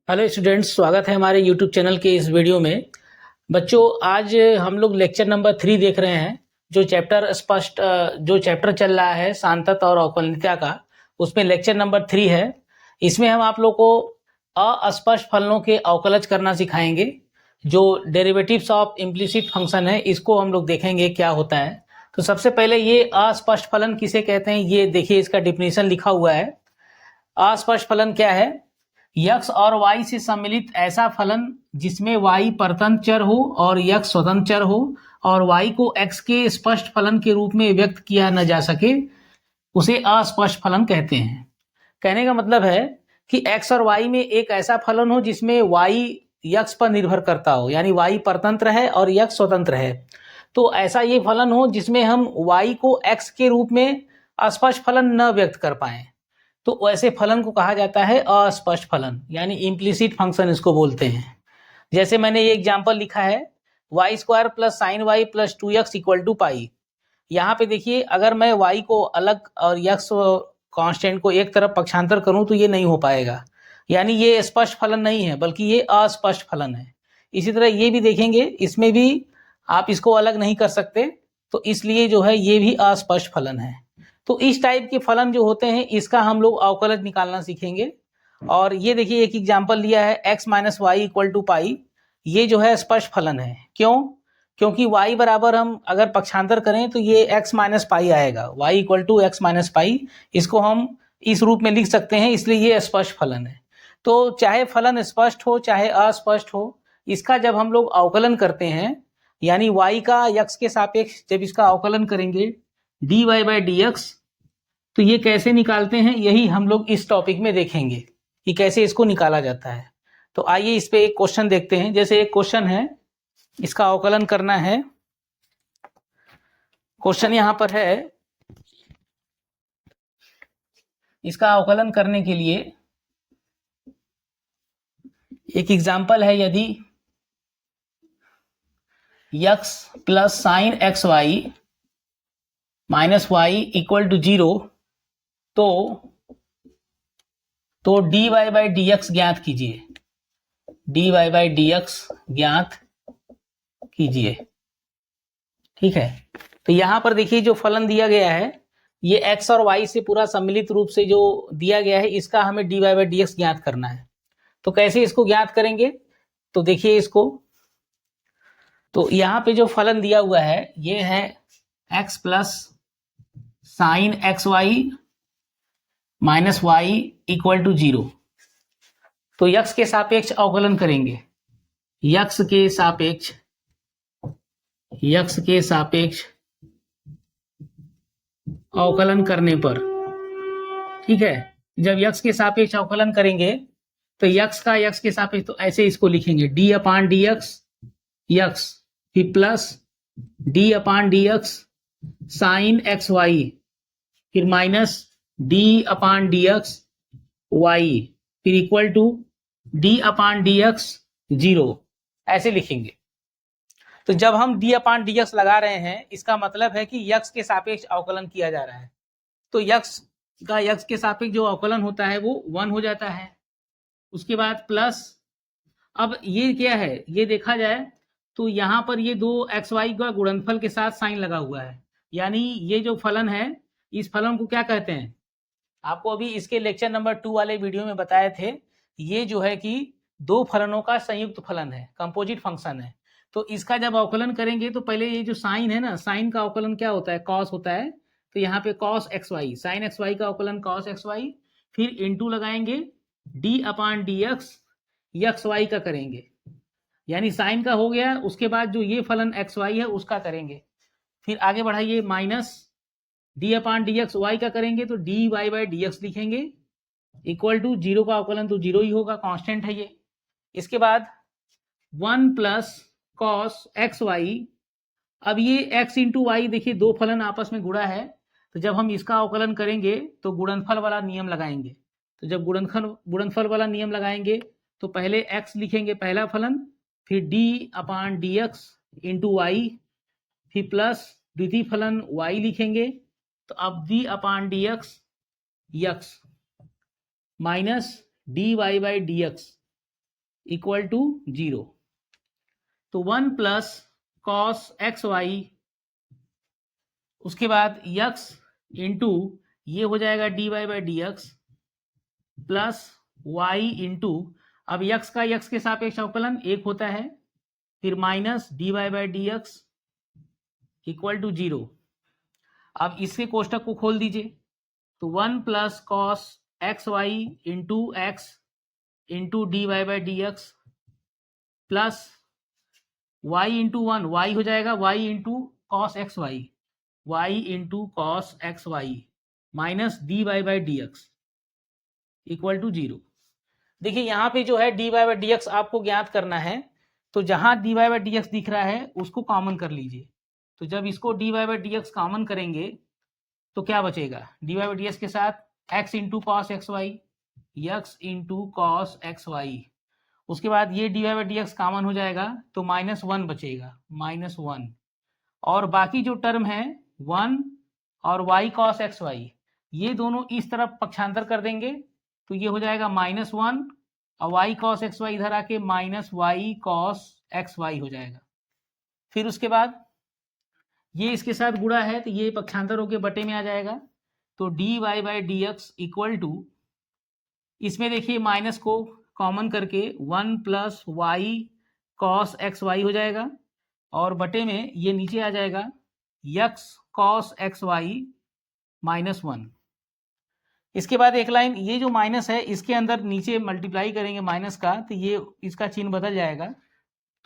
Hello students, स्वागत है हमारे यूट्यूब चैनल के इस वीडियो में। बच्चों, आज हम लोग लेक्चर नंबर 3 देख रहे हैं। जो चैप्टर चल रहा है सांतत और अवकलनियता का, उसमें लेक्चर नंबर 3 है। इसमें हम आप लोग को अस्पष्ट फलनों के अवकलज करना सिखाएंगे। जो डेरिवेटिव्स ऑफ इम्प्लिसिट फंक्शन है, इसको हम लोग देखेंगे क्या होता है। तो सबसे पहले ये अस्पष्ट फलन किसे कहते हैं, ये देखिए, इसका डिफिनीशन लिखा हुआ है। अस्पष्ट फलन क्या है? यक्स और वाई से सम्मिलित ऐसा फलन जिसमें वाई परतंत्र चर हो और यक्स स्वतंत्र चर हो और वाई को एक्स के स्पष्ट फलन के रूप में व्यक्त किया न जा सके, उसे अस्पष्ट फलन कहते हैं। कहने का मतलब है कि एक्स और वाई में एक ऐसा फलन हो जिसमें वाई यक्स पर निर्भर करता हो, यानी वाई परतंत्र है और यक्स स्वतंत्र है। तो ऐसा ये फलन हो जिसमें हम वाई को एक्स के रूप में अस्पष्ट फलन न व्यक्त कर पाए, तो वैसे फलन को कहा जाता है अस्पष्ट फलन, यानी इम्प्लिसिट फंक्शन इसको बोलते हैं। जैसे मैंने ये एग्जांपल लिखा है, Y square plus sine Y plus 2x equal to pi. यहाँ पे देखिए, अगर मैं y को अलग और यक्स कांस्टेंट को एक तरफ पक्षांतर करूं तो ये नहीं हो पाएगा, यानी ये स्पष्ट फलन नहीं है बल्कि ये अस्पष्ट फलन है। इसी तरह ये भी देखेंगे, इसमें भी आप इसको अलग नहीं कर सकते, तो इसलिए जो है ये भी अस्पष्ट फलन है। तो इस टाइप के फलन जो होते हैं, इसका हम लोग अवकलज निकालना सीखेंगे। और ये देखिए, एक एग्जांपल लिया है x minus Y equal to pi. ये जो है स्पष्ट फलन है। क्यों? क्योंकि y बराबर हम अगर पक्षांतर करें तो ये x माइनस पाई आएगा, y equal to x minus pi. इसको हम इस रूप में लिख सकते हैं, इसलिए ये स्पष्ट फलन है। तो चाहे फलन स्पष्ट हो चाहे अस्पष्ट हो, इसका जब हम लोग अवकलन करते हैं, यानी y का x के सापेक्ष जब इसका अवकलन करेंगे dy बाई डी एक्स, तो ये कैसे निकालते हैं, यही हम लोग इस टॉपिक में देखेंगे कि कैसे इसको निकाला जाता है। तो आइए इस पे एक क्वेश्चन देखते हैं। जैसे एक क्वेश्चन है, इसका अवकलन करना है। क्वेश्चन यहां पर है, इसका अवकलन करने के लिए एक एग्जांपल है, यदि x plus sine x Y minus Y equal to 0, तो dy बाई डी एक्स ज्ञात कीजिए। dy बाई डी एक्स ज्ञात कीजिए। ठीक है, तो यहां पर देखिए, जो फलन दिया गया है ये x और y से पूरा सम्मिलित रूप से जो दिया गया है, इसका हमें dy बाई डी एक्स ज्ञात करना है। तो कैसे इसको ज्ञात करेंगे, तो देखिए इसको, तो यहां पे जो फलन दिया हुआ है ये है x plus sine x Y minus Y equal to 0। तो यक्स के सापेक्ष अवकलन करेंगे। यक्स के सापेक्ष अवकलन करने पर, ठीक है, जब यक्स के सापेक्ष अवकलन करेंगे तो यक्स का यक्स के सापेक्ष, तो ऐसे इसको लिखेंगे D upon D x XY, फिर plus D upon D x sine x Y, फिर minus D upon D x Y, फिर equal to D upon D X 0, ऐसे लिखेंगे। तो जब हम डी अपान डी एक्स लगा रहे हैं, इसका मतलब है कि यक्स के सापेक्ष अवकलन किया जा रहा है। तो यक्स का यक्स के सापेक्ष जो अवकलन होता है वो 1 हो जाता है। उसके बाद प्लस, अब ये क्या है, ये देखा जाए तो यहाँ पर ये दो एक्स वाई का गुणनफल के साथ साइन लगा हुआ है, यानी ये जो फलन है, इस फलन को क्या कहते हैं, आपको अभी इसके लेक्चर नंबर 2 वाले वीडियो में बताए थे। ये जो है कि दो फलनों का संयुक्त फलन है, कंपोजिट फंक्शन है। तो इसका जब अवकलन करेंगे तो पहले ये जो साइन है ना, साइन का अवकलन क्या होता है, कॉस होता है। तो यहाँ पे cos x y, sine x Y का अवकलन कॉस एक्स वाई, फिर इनटू लगाएंगे d upon D x x y का करेंगे, यानी साइन का हो गया। उसके बाद जो ये फलन एक्स वाई है उसका करेंगे, फिर आगे बढ़ाइए minus D upon D x Y का करेंगे, तो D Y by D x लिखेंगे, इक्वल टू 0 का अवकलन तो 0 ही होगा, कांस्टेंट है ये। इसके बाद 1 प्लस कॉस एक्स वाई, अब ये x इंटू वाई, देखिए दो फलन आपस में गुणा है, तो जब हम इसका अवकलन करेंगे तो गुणनफल वाला नियम लगाएंगे। तो जब गुणनफल वाला नियम लगाएंगे तो पहले x लिखेंगे पहला फलन, फिर d upon D x into y, फिर प्लस द्वितीय फलन y लिखेंगे। तो अब d upon D x x minus d Y by D x, equal to 0। तो 1 प्लस कॉस एक्स वाई, उसके बाद यक्स इंटू ये हो जाएगा D Y by D x plus y into, अब यक्स का यक्स के सापेक्ष अवकलन 1 होता है, फिर minus d Y by D x equal to 0। अब इसके कोष्टक को खोल दीजिए, तो 1 plus cos x Y into x into D Y by D x plus y into 1, y हो जाएगा y into cos x y, y into cos x Y minus d Y by D x equal to 0। देखिए यहाँ पे जो है d Y by D x आपको ज्ञात करना है, तो जहां d Y by D x दिख रहा है उसको कॉमन कर लीजिए। तो जब इसको D Y by D x common करेंगे तो क्या बचेगा, d Y by D x के साथ x into cos x y, x into cos x y, उसके बाद ये D Y by D x common हो जाएगा तो -1 बचेगा, -1। और बाकी जो टर्म है 1 और वाई कॉस एक्स वाई, ये दोनों इस तरफ पक्षांतर कर देंगे तो ये हो जाएगा -1 और वाई कॉस एक्स वाई इधर आके minus y cos x y हो जाएगा। फिर उसके बाद ये इसके साथ गुणा है तो ये पक्षांतर होके बटे में आ जाएगा, तो D Y by D x equal to, इसमें देखिए माइनस को कॉमन करके 1 plus Y cos x y हो जाएगा और बटे में ये नीचे आ जाएगा यक्स कॉस एक्स वाई -1। इसके बाद एक लाइन, ये जो माइनस है इसके अंदर नीचे मल्टीप्लाई करेंगे माइनस का तो ये इसका चिन्ह बदल जाएगा,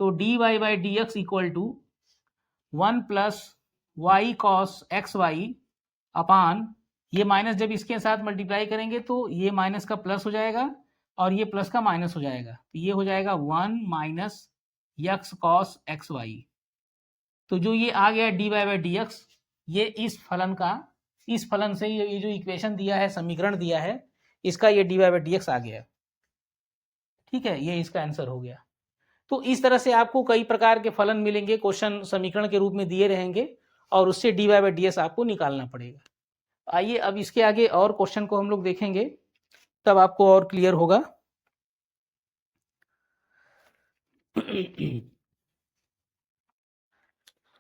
तो D Y by D x equal to 1 plus Y cos x Y upon, ये माइनस जब इसके साथ मल्टीप्लाई करेंगे तो ये माइनस का प्लस हो जाएगा और ये प्लस का माइनस हो जाएगा, तो ये हो जाएगा 1 minus x cos x y. तो जो ये आ गया d Y by D x, ये इस फलन से ये जो इक्वेशन दिया है, समीकरण दिया है, इसका ये D Y by D X आ गया। ठीक है, ये इसका आंसर हो गया। तो इस तरह से आपको कई प्रकार के फलन मिलेंगे, क्वेश्चन समीकरण के रूप में दिए रहेंगे और उससे d Y by D x आपको निकालना पड़ेगा। आइए अब इसके आगे और क्वेश्चन को हम लोग देखेंगे, तब आपको और क्लियर होगा।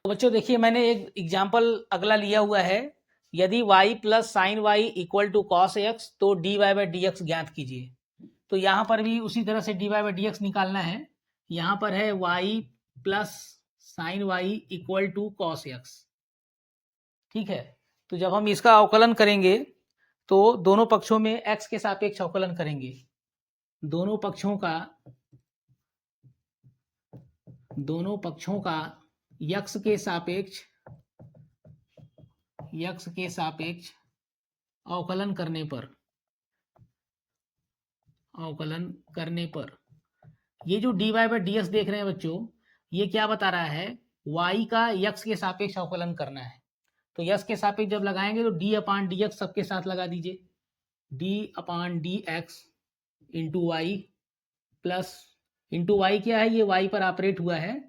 तो बच्चों देखिए, मैंने एक एग्जाम्पल अगला लिया हुआ है, यदि y plus sine Y equal to cos X तो D Y by D X ज्ञात कीजिए। तो यहाँ पर भी उसी तरह से D Y by D X निकालना है। यहाँ पर है y plus sine Y equal to cos X. ठीक है, तो जब हम इसका अवकलन करेंगे तो दोनों पक्षों में x के सापेक्ष अवकलन करेंगे, दोनों पक्षों का यक्स के सापेक्ष अवकलन करने पर ये जो d Y by D x देख रहे हैं बच्चों, ये क्या बता रहा है, y का यक्स के सापेक्ष अवकलन करना है। तो यक्स के सापेक्ष जब लगाएंगे तो डी अपान डी एक्स सबके साथ लगा दीजिए, D upon D x into Y plus, into Y क्या है, ये y पर ऑपरेट हुआ है,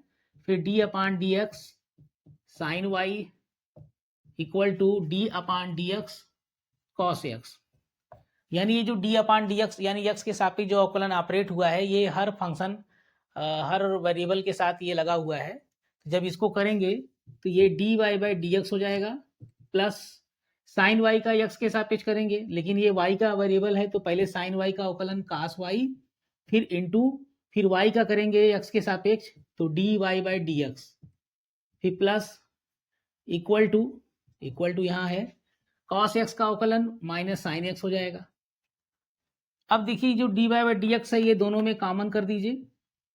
फिर D upon D x sine Y equal to D upon D x cos X. यानी ये जो डी अपान डी एक्स यानी एक्स के सापेक्ष जो अवकलन ऑपरेट हुआ है, ये हर फंक्शन हर वेरिएबल के साथ ये लगा हुआ है। जब इसको करेंगे तो ये D Y by D x हो जाएगा प्लस साइन वाई का एक्स के सापेक्ष करेंगे, लेकिन ये वाई का वेरिएबल है तो पहले साइन वाई का अवकलन कास वाई, फिर इंटू, फिर वाई का करेंगे एक्स के सापेक्ष तो D Y by D x, फिर प्लस इक्वल टू यहाँ है कॉस एक्स का अवकलन माइनस साइन एक्स हो जाएगा। अब देखिए जो d Y by D x है ये दोनों में कॉमन कर दीजिए,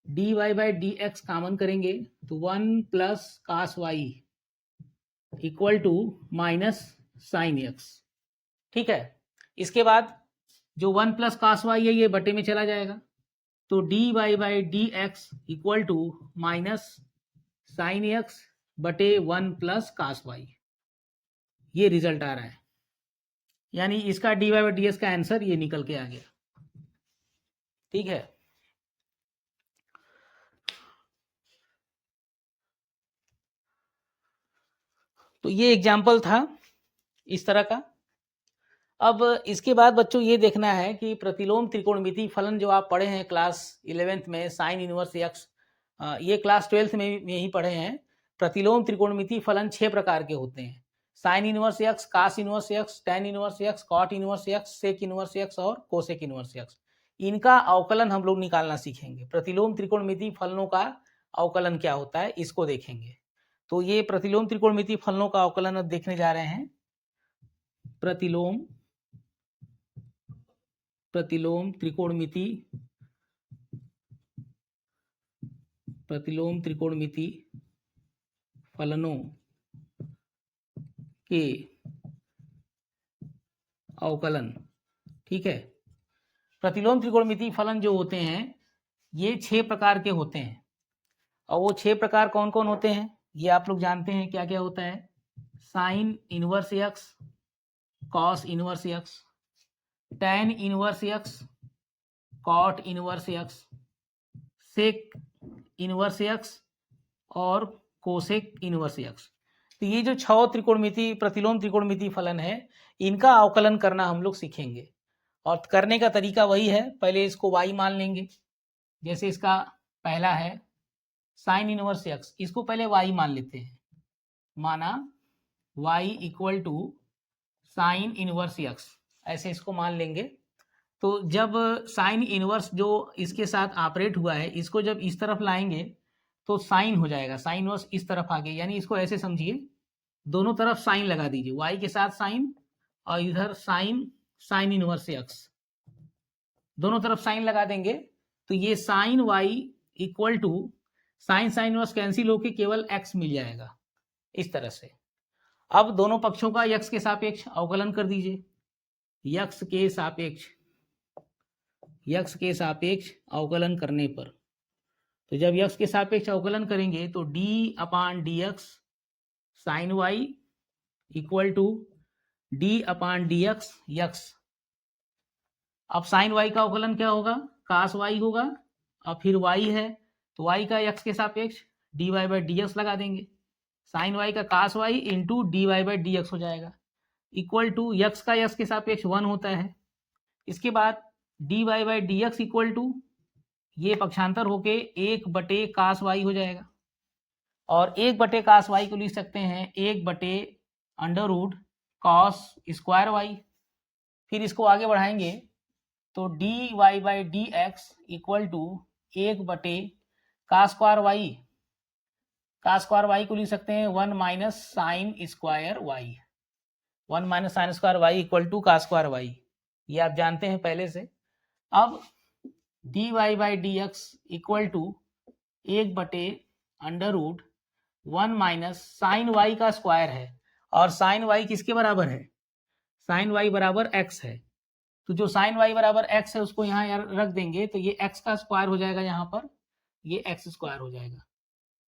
d Y by D x common करेंगे तो 1 plus cos y equal to minus sine x. ठीक है, इसके बाद जो 1 प्लस कास वाई है ये बटे में चला जाएगा, तो D Y by D x equal to minus sine x बटे 1 प्लस कास वाई। ये रिजल्ट आ रहा है, यानी इसका d Y by D x का आंसर ये निकल के आ गया। ठीक है, तो ये एग्जाम्पल था इस तरह का। अब इसके बाद बच्चों ये देखना है कि प्रतिलोम त्रिकोणमिति फलन जो आप पढ़े हैं क्लास 11th में साइन इनवर्स एक्स, ये क्लास 12th में ही पढ़े हैं। प्रतिलोम त्रिकोणमिति फलन 6 प्रकार के होते हैं, sine inverse X, cos inverse x, tan inverse x, cot inverse x, sec inverse x और कोसेक इनवर्स एक्स। इनका अवकलन हम लोग निकालना सीखेंगे। प्रतिलोम त्रिकोणमिति फलनों का अवकलन क्या होता है इसको देखेंगे। तो ये प्रतिलोम त्रिकोणमिति फलनों का अवकलन अब देखने जा रहे हैं। प्रतिलोम त्रिकोणमिति फलनों के अवकलन। ठीक है, प्रतिलोम त्रिकोणमिति फलन जो होते हैं ये 6 प्रकार के होते हैं, और वो 6 प्रकार कौन कौन होते हैं ये आप लोग जानते हैं क्या क्या होता है। Sine inverse x, cos inverse x, tan inverse x, cot inverse x, sec inverse x और कोसेक इनवर्स एक्स। तो ये जो 6 त्रिकोणमिति प्रतिलोम त्रिकोणमिति फलन है इनका अवकलन करना हम लोग सीखेंगे। और करने का तरीका वही है, पहले इसको y मान लेंगे। जैसे इसका पहला है साइन इनवर्स एक्स, इसको पहले y मान लेते हैं, माना y equal to sine inverse x, ऐसे इसको मान लेंगे। तो जब साइन इनवर्स जो इसके साथ ऑपरेट हुआ है इसको जब इस तरफ लाएंगे तो साइन हो जाएगा, साइन इनवर्स इस तरफ आ गया, यानी इसको ऐसे समझिए दोनों तरफ साइन लगा दीजिए, y के साथ साइन और इधर साइन इनवर्स एक्स, दोनों तरफ साइन लगा देंगे तो ये sine y equal to sine inverse cancel होके केवल x मिल जाएगा इस तरह से। अब दोनों पक्षों का x के सापेक्ष अवकलन कर दीजिए, x के सापेक्ष अवकलन करने पर, तो जब x के सापेक्ष अवकलन करेंगे तो d upon D x sine Y equal to d upon D x x. अब साइन y का अवकलन क्या होगा, कास y होगा, और फिर y है तो y का x के सापेक्ष dy बाई डी एक्स लगा देंगे, साइन y का cos y into D Y by D x हो जाएगा, इक्वल टू यक्स का x के सापेक्ष 1 होता है। इसके बाद d Y by D x equal to ये पक्षांतर होके 1 कास y हो जाएगा, और 1 कास y को लिख सकते हैं 1 under root cos square y। फिर इसको आगे बढ़ाएंगे तो D Y by D x equal to 1 cos square y को लिख सकते हैं 1 minus sine square y, 1 minus sine square y equal to cos square y, ये आप जानते हैं पहले से। अब d Y by D x equal to 1 under root 1 minus sine y का स्क्वायर है, और साइन y किसके बराबर है, साइन y बराबर x है, तो जो साइन y बराबर x है उसको यहाँ रख देंगे तो ये x का स्क्वायर हो जाएगा, यहाँ पर ये x स्क्वायर हो जाएगा।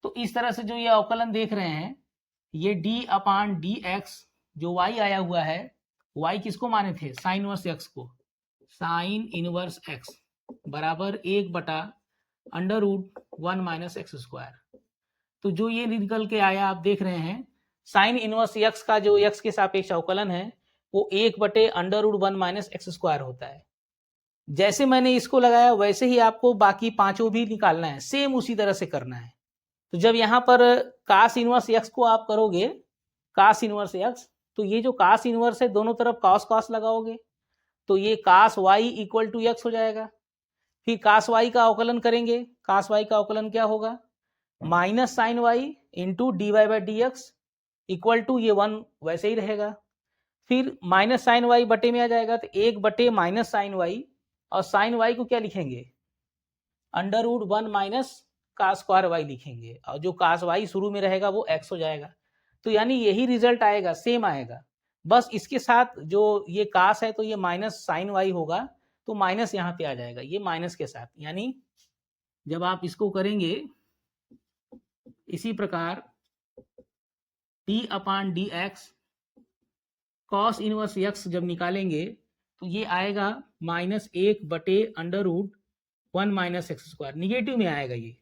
तो इस तरह से जो ये अवकलन देख रहे हैं ये d अपान डी एक्स जो y आया हुआ है, y किसको माने थे, साइन इनवर्स x को, साइन इनवर्स x बराबर 1 under root 1 minus x square. तो जो ये निकल के आया आप देख रहे हैं साइन इनवर्स x का जो x के सापेक्ष अवकलन है वो 1 under root 1 minus x square होता है। जैसे मैंने इसको लगाया वैसे ही आपको बाकी पांचों भी निकालना है, सेम उसी तरह से करना है। तो जब यहाँ पर कास इनवर्स x को आप करोगे कास इनवर्स x, तो ये जो कास इनवर्स है दोनों तरफ कॉस कॉस लगाओगे तो ये कास y इक्वल टू एक्स हो जाएगा। फिर कास y का अवकलन करेंगे, कास y का अवकलन क्या होगा, minus sine y into D Y by D x equal to ये 1 वैसे ही रहेगा। फिर माइनस साइन y बटे में आ जाएगा तो 1 माइनस साइन y, और साइन y को क्या लिखेंगे, under root 1 minus cos square y लिखेंगे, और जो कास y शुरू में रहेगा वो x हो जाएगा। तो यानी यही रिजल्ट आएगा, सेम आएगा, बस इसके साथ जो ये कास है तो ये माइनस साइन y होगा, तो माइनस यहाँ पे आ जाएगा ये माइनस के साथ। यानी जब आप इसको करेंगे इसी प्रकार d upon D x cos inverse x जब निकालेंगे तो ये आएगा -1 under root 1 minus x square, negative में आएगा ये,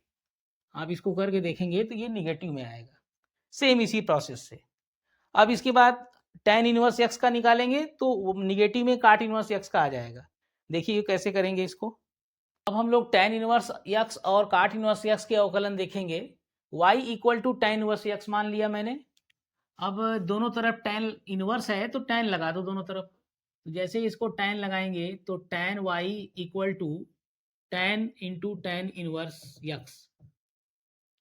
आप इसको करके देखेंगे तो ये निगेटिव में आएगा, सेम इसी प्रोसेस से। अब इसके बाद tan इनवर्स x का निकालेंगे तो निगेटिव में काट इनवर्स x का आ जाएगा। देखिए कैसे करेंगे इसको। अब हम लोग tan इनवर्स x और काट इनवर्स x के अवकलन देखेंगे। y equal to tan inverse x मान लिया मैंने। अब दोनों तरफ tan इनवर्स है तो tan लगा दो दोनों तरफ। तो जैसे ही इसको tan लगाएंगे तो tan y equal to tan into tan inverse x।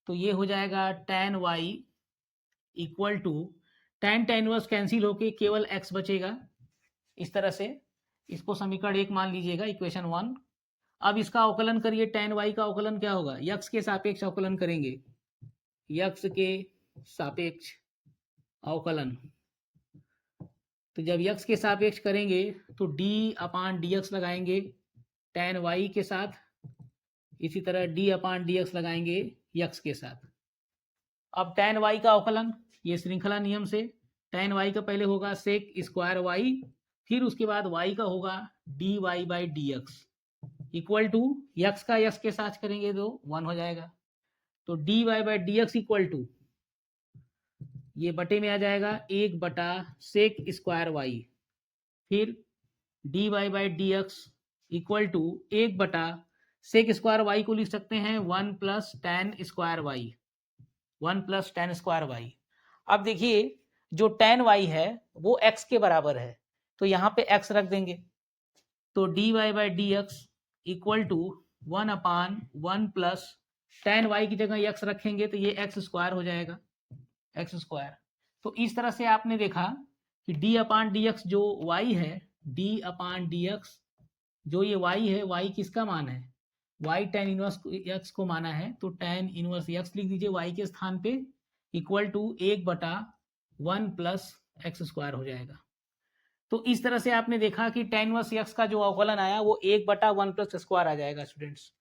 तो ये हो जाएगा tan y equal to tan inverse cancel होके केवल x बचेगा। इस तरह से इसको समीकरण 1 मान लीजिएगा, इक्वेशन 1। अब इसका अवकलन करिए, tan y का अवकलन क्या होगा, x के सापेक्ष अवकलन करेंगे, x के सापेक्ष अवकलन। तो जब x के सापेक्ष करेंगे तो d अपान dx लगाएंगे tan y के साथ, इसी तरह d अपान dx लगाएंगे x के साथ। अब tan y का अवकलन, ये श्रृंखला नियम से tan y का पहले होगा सेक स्क्वायर y, फिर उसके बाद y का होगा dy by D x equal to x का x के साथ करेंगे तो 1 हो जाएगा। तो dy by D x equal to ये बटे में आ जाएगा 1 बटा सेक स्क्वायर y, फिर dy by D x equal to 1 बटा सेक स्क्वायर y को लिख सकते हैं 1 plus tan square y, 1 plus tan square y। अब देखिए जो tan y है वो x के बराबर है, तो यहाँ पे x रख देंगे। तो dy by D x equal to 1 upon 1 plus tan y की जगह x रखेंगे तो ये x स्क्वायर हो जाएगा, x स्क्वायर। तो इस तरह से आपने देखा कि d अपान डी एक्स जो y है, d अपान डी एक्स जो ये y है, y किसका मान है, y tan इनवर्स x को माना है, तो tan इनवर्स x लिख दीजिए y के स्थान पे इक्वल टू 1 बटा 1 प्लस एक्स स्क्वायर हो जाएगा। तो इस तरह से आपने देखा कि tan इनवर्स x का जो अवकलन आया वो 1 बटा 1 प्लस स्क्वायर आ जाएगा स्टूडेंट्स।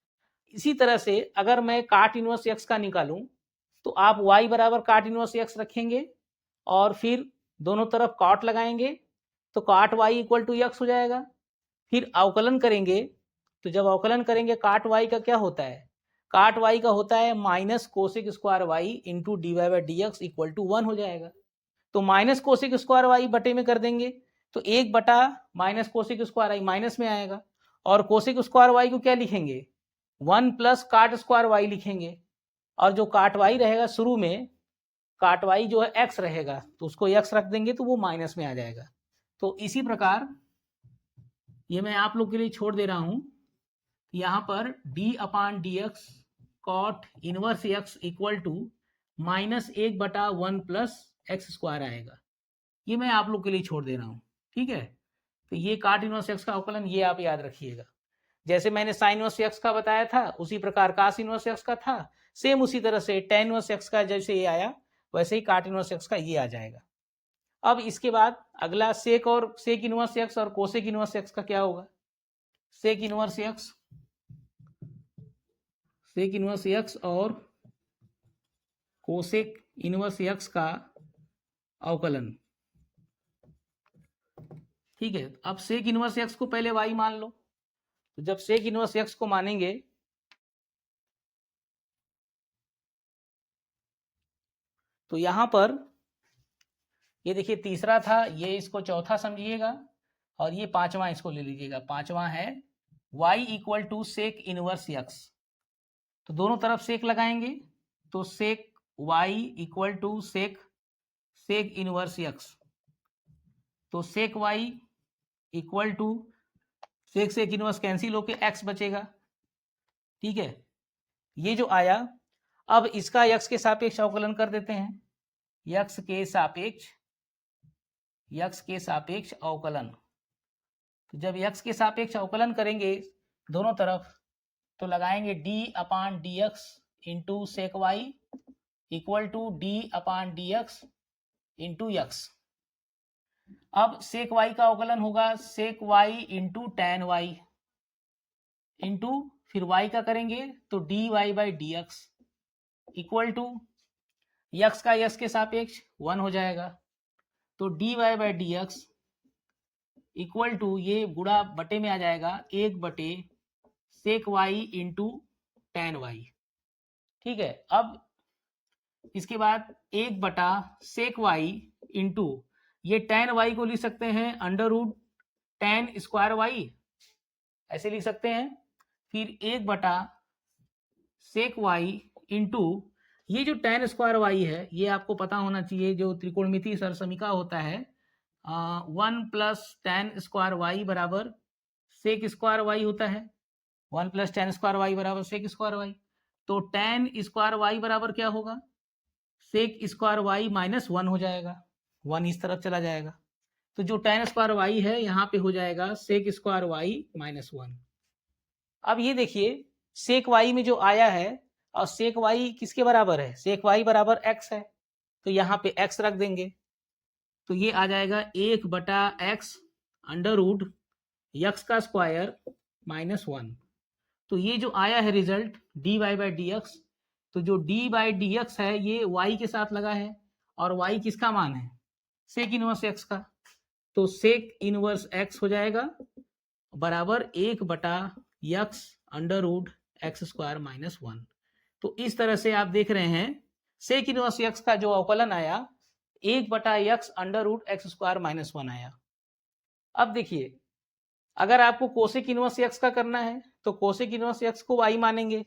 इसी तरह से अगर मैं काट इनवर्स x का निकालूं तो आप y बराबर काट इनवर्स x रखेंगे और फिर दोनों तरफ काट लगाएंगे तो काट y इक्वल टू x हो जाएगा। फिर अवकलन करेंगे तो जब अवकलन करेंगे काट y का क्या होता है, काट y का होता है minus cosec square y into D Y by D x equal to 1 हो जाएगा। तो माइनस कोसेक स्क्वायर y बटे में कर देंगे तो 1 बटा minus cosec square y minus में आएगा, और कोसेक स्क्वायर y को क्या लिखेंगे 1 प्लस काट स्क्वायर y लिखेंगे, और जो काट y रहेगा शुरू में काट y जो है x रहेगा तो उसको x रख देंगे तो वो माइनस में आ जाएगा। तो इसी प्रकार ये मैं आप लोग के लिए छोड़ दे रहा हूं, यहाँ पर d upon D x cot inverse x equal to minus 1 बटा 1 प्लस एक्स स्क्वायर आएगा। ये मैं आप लोग के लिए छोड़ दे रहा हूँ, ठीक है। तो ये काट इनवर्स x का अवकलन ये आप याद रखिएगा। जैसे मैंने साइन इनवर्स x का बताया था उसी प्रकार कास इनवर्स x का था, सेम उसी तरह से tan इनवर्स x का जैसे ये आया वैसे ही काट इनवर्स x का ये आ जाएगा। अब इसके बाद अगला सेक और सेक इनवर्स x और कोसेक इनवर्स x का क्या होगा, सेक इनवर्स x और कोसेक इनवर्स x का अवकलन, ठीक है। अब सेक इनवर्स x को पहले y मान लो, तो जब सेक इनवर्स x को मानेंगे तो यहां पर ये देखिए तीसरा था, ये इसको चौथा समझिएगा और ये पांचवा इसको ले लीजिएगा। पांचवा है y equal to sec inverse x, तो दोनों तरफ सेक लगाएंगे तो sec y equal to sec inverse x, तो sec y equal to sec inverse cancel होके x बचेगा, ठीक है। ये जो आया अब इसका x के सापेक्ष अवकलन कर देते हैं, x के सापेक्ष अवकलन। तो जब x के सापेक्ष अवकलन करेंगे दोनों तरफ तो लगाएंगे d upon D x into sec y equal to D upon D x into x. अब सेक वाई का अवकलन होगा sec y into tan y into फिर y का करेंगे तो D Y by D x equal to x का x के सापेक्ष 1 हो जाएगा, तो D Y by D x equal to ये गुणा बटे में आ जाएगा 1 बटे sec y into tan Y, ठीक है। अब इसके बाद 1 बटा सेक वाई इंटू ये tan y को लिख सकते हैं under root tan square y, ऐसे लिख सकते हैं। फिर 1 सेक y इंटू ये जो tan स्क्वायर y है, ये आपको पता होना चाहिए, जो त्रिकोणमितीय सरसमीका होता है 1 प्लस tan स्क्वायर y बराबर सेक स्क्वायर y होता है। 1 प्लस tan स्क्वायर y बराबर सेक स्क्वायर y। तो tan स्क्वायर y बराबर क्या होगा, सेक स्क्वायर y माइनस 1 हो जाएगा, 1 इस तरफ चला जाएगा। तो जो tan स्क्वायर y है यहाँ पे हो जाएगा सेक स्क्वायर y माइनस 1। अब ये देखिए सेक y में जो आया है, और सेक y किसके बराबर है, सेक y बराबर x है, तो यहाँ पे x रख देंगे। तो ये आ जाएगा 1/x अंडर रूट यक्स का स्क्वायर माइनस 1। तो ये जो आया है रिजल्ट dy/dx, तो जो d/dx है ये y के साथ लगा है, और y किसका मान है, सेक इनवर्स x का। तो सेक इनवर्स x हो जाएगा बराबर 1/x under root x square minus 1। तो इस तरह से आप देख रहे हैं सेक इनवर्स x का जो अवकलन आया 1/x under root x square minus 1 आया। अब देखिए अगर आपको कोसेक इनवर्स x का करना है तो कोसेक इनवर्स x को y मानेंगे,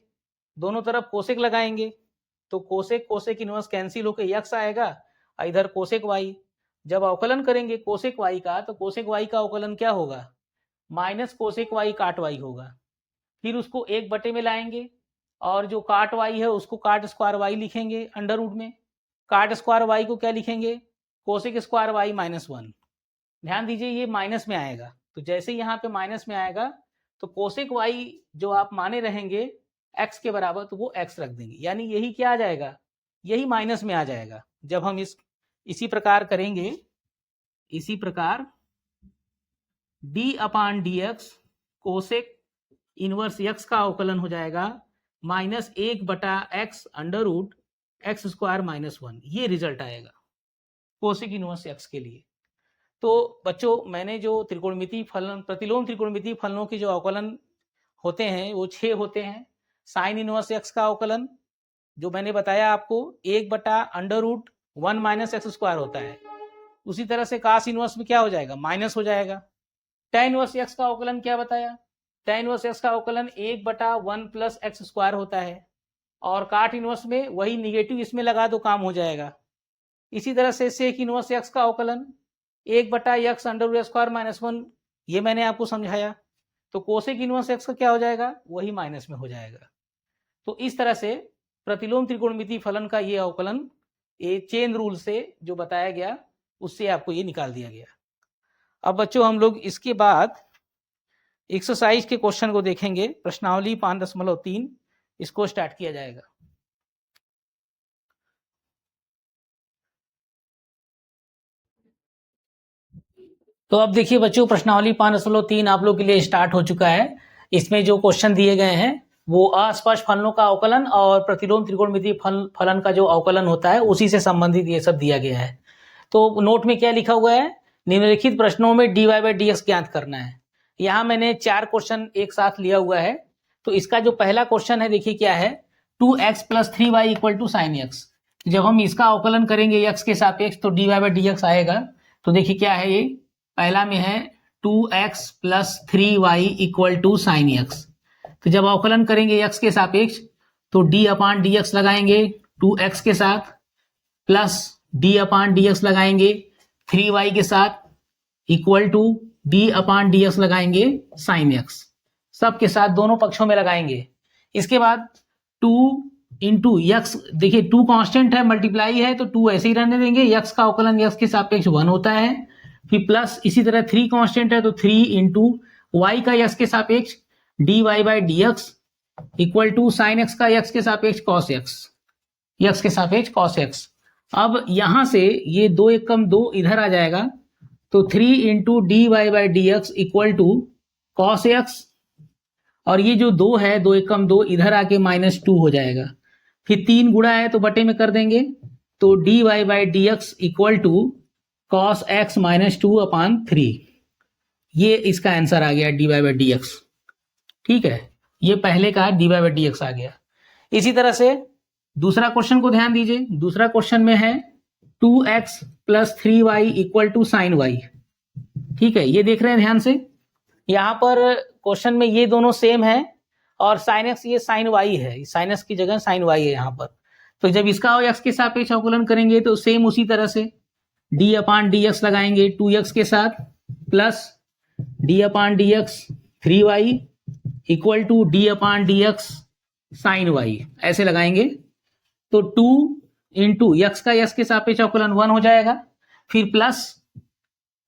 दोनों तरफ कोसेक लगाएंगे, तो कोसेक कोसेक इनवर्स कैंसिल होकर x आएगा, इधर कोसेक y। जब अवकलन करेंगे कोसेक y का, तो कोसेक y का अवकलन क्या होगा, माइनस कोसेक y काट y होगा। फिर उसको 1 में लाएंगे, और जो काट y है उसको काट स्क्वायर y लिखेंगे अंडर रूट में, काट स्क्वायर y को क्या लिखेंगे, कोसेक स्क्वायर y माइनस 1। ध्यान दीजिए ये माइनस में आएगा, तो जैसे यहाँ पे माइनस में आएगा तो कोसेक y जो आप माने रहेंगे x के बराबर, तो वो x रख देंगे, यानी यही क्या आ जाएगा, यही माइनस में आ जाएगा। जब हम इसी प्रकार करेंगे, इसी प्रकार d/dx कोसेक इनवर्स x का अवकलन हो जाएगा minus 1/x under root x square minus 1। ये रिजल्ट आएगा कोसेक इनवर्स x के लिए। तो बच्चों मैंने जो त्रिकोणमितीय फलन, प्रतिलोम त्रिकोणमितीय फलनों के जो अवकलन होते हैं वो 6 होते हैं। साइन इनवर्स x का अवकलन जो मैंने बताया आपको 1/√1 माइनस एक्स स्क्वायर होता है। उसी तरह से कास इनवर्स में क्या हो जाएगा, माइनस हो जाएगा। tan इनवर्स x का अवकलन क्या बताया, tan इनवर्स x का अवकलन 1/1 प्लस एक्स स्क्वायर होता है, और काट इनवर्स में वही निगेटिव इसमें लगा दो, काम हो जाएगा। इसी तरह से सेक इनवर्स x का अवकलन 1/x under root square minus 1, ये मैंने आपको समझाया। तो कोसेक इनवर्स x का क्या हो जाएगा, वही माइनस में हो जाएगा। तो इस तरह से प्रतिलोम त्रिकोणमितीय फलन का ये अवकलन ये चेन रूल से जो बताया गया उससे आपको ये निकाल दिया गया। अब बच्चों हम लोग इसके बाद एक्सरसाइज के क्वेश्चन को देखेंगे। प्रश्नावली 5.3 इसको स्टार्ट किया जाएगा। तो अब देखिए बच्चों प्रश्नावली 5.3 आप लोग के लिए स्टार्ट हो चुका है। इसमें जो क्वेश्चन दिए गए हैं वो अस्पष्ट फलनों का अवकलन और प्रतिलोम त्रिकोणमितीय फलन का जो अवकलन होता है उसी से संबंधित ये सब दिया गया है। तो नोट में क्या लिखा हुआ है, निम्नलिखित प्रश्नों में dy/dx ज्ञात करना है। यहाँ मैंने 4 क्वेश्चन एक साथ लिया हुआ है। तो इसका जो पहला क्वेश्चन है देखिए क्या है, 2x + 3y = sin x। जब हम इसका अवकलन करेंगे x के सापेक्ष तो dy/dx आएगा। तो देखिए क्या है, ये पहला में है 2x + 3y = sin x। तो जब अवकलन करेंगे x के सापेक्ष तो d/dx लगाएंगे 2x के साथ, प्लस d/dx लगाएंगे 3y के साथ, इक्वल टू d/dx लगाएंगे sin x। सबके साथ दोनों पक्षों में लगाएंगे। इसके बाद 2 इंटू x, देखिए 2 कांस्टेंट है, मल्टीप्लाई है, तो 2 ऐसे ही रहने देंगे। x का अवकलन x के सापेक्ष 1 होता है। फिर प्लस इसी तरह 3 कांस्टेंट है तो 3 इंटू y का x के सापेक्ष dy/dx equal to sine x का x के सापेक्ष cos x, x के सापेक्ष cos x। अब यहां से ये 2 × 2 इधर आ जाएगा, तो 3 into dy/dx equal to cos x, और ये जो 2 है 2 × 2 इधर आके -2 हो जाएगा। फिर 3 गुणा है तो बटे में कर देंगे, तो dy/dx equal to cos x -2/3। ये इसका आंसर आ गया dy/dx। ठीक है, ये पहले का dy/dx आ गया। इसी तरह से दूसरा क्वेश्चन को ध्यान दीजिए। दूसरा क्वेश्चन में है 2x plus 3y equal to sine y. ठीक है, ये देख रहे हैं ध्यान से, यहाँ पर क्वेश्चन में ये दोनों सेम है और साइन एक्स ये साइन वाई है, साइन एक्स की जगह साइन वाई है यहाँ पर। तो जब इसका एक्स के सापेक्ष अवकलन करेंगे तो सेम उसी तरह से डी अपान डी एक्स लगाएंगे 2x के साथ plus D upon D x 3y equal to D upon D x sine y, ऐसे लगाएंगे। तो 2 इंटू यक्स का यक्स के सापेक्ष अवकलन 1 हो जाएगा, फिर प्लस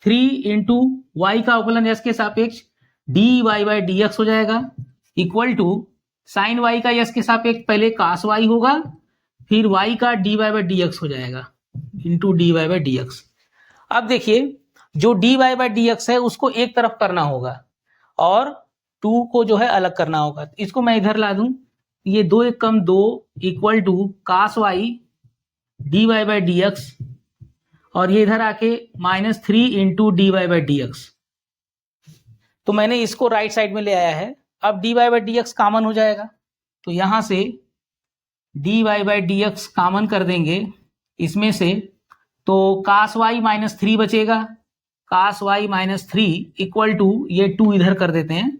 3 इंटू वाई का अवकलन यक्स के सापेक्ष d Y by D x हो जाएगा इक्वल टू साइन वाई का यक्स के सापेक्ष पहले कास वाई होगा, फिर वाई का d Y by D x हो जाएगा into D Y by D x. अब देखिए जो d Y by D x है उसको एक तरफ करना होगा और 2 को जो है अलग करना होगा। इसको मैं इधर ला दूं, ये 2 एक कम 2 equal to cos y d Y by D x और ये इधर आके -3 into D Y by D x. तो मैंने इसको राइट साइड में ले आया है। अब d Y by D x common हो जाएगा, तो यहां से D Y by D x common कर देंगे इसमें से, तो कास वाई -3 बचेगा, कास वाई -3 इक्वल टू ये 2 इधर कर देते हैं।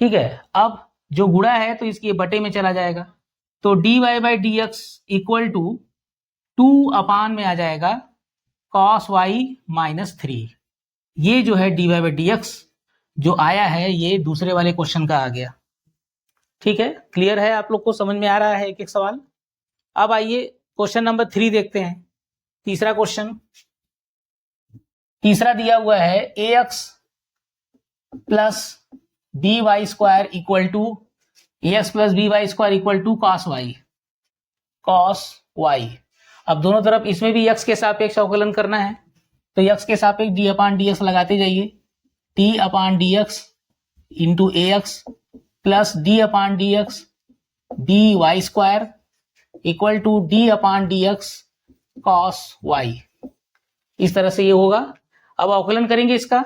ठीक है, अब जो गुणा है तो इसके बटे में चला जाएगा, तो D Y by D x equal to 2 upon में आ जाएगा कॉस वाई -3। ये जो है d Y by D x जो आया है ये दूसरे वाले क्वेश्चन का आ गया। ठीक है, क्लियर है, आप लोग को समझ में आ रहा है एक एक सवाल। अब आइए क्वेश्चन नंबर 3 देखते हैं। तीसरा क्वेश्चन, तीसरा दिया हुआ है A x plus B Y square equal to A x plus B Y square equal to cos Y, cos Y. अब दोनों तरफ इसमें भी एक्स के सापेक्ष अवकलन करना है, तो एक्स के सापेक्ष डी अपान डी एक्स लगाते जाइए, d upon D x into a x plus D upon D x b Y square equal to D upon D x cos y. इस तरह से ये होगा। अब अवकलन करेंगे इसका,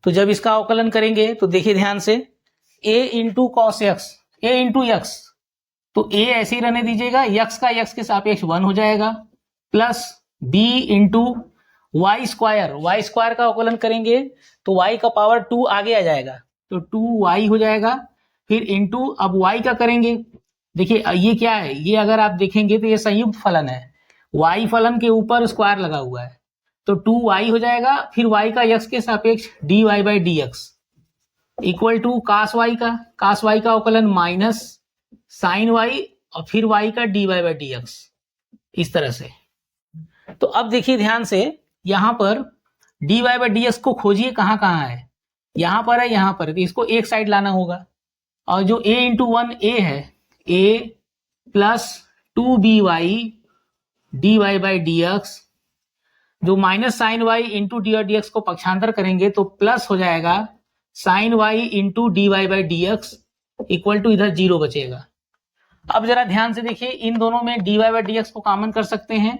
तो जब इसका अवकलन करेंगे तो देखिए ध्यान से, a into cos x, A into x, तो a ऐसे ही रहने दीजिएगा, यक्स का यक्स के सापेक्ष 1 हो जाएगा, plus b into y square, y square का अवकलन करेंगे तो y का पावर 2 आगे आ जाएगा, तो 2y हो जाएगा, फिर इंटू अब y का करेंगे। देखिए ये क्या है, ये अगर आप देखेंगे तो ये संयुक्त फलन है, y फलन के ऊपर स्क्वायर लगा हुआ है, तो 2y हो जाएगा, फिर y का x के सापेक्ष dy by D x equal to cos y का अवकलन माइनस साइन y और फिर y का dy बाई डी एक्स, इस तरह से। तो अब देखिए ध्यान से, यहां पर dy बाई डी एक्स को खोजिए कहां कहां है, यहां पर है, यहां पर है, तो इसको एक साइड लाना होगा, और जो a इंटू 1 a है, a plus 2by dy by D x, जो minus sine Y into D और डी एक्स को पक्षांतर करेंगे तो प्लस हो जाएगा sine Y into D Y by D x equal to इधर 0 बचेगा। अब जरा ध्यान से देखिए, इन दोनों में d Y by D x को कॉमन कर सकते हैं,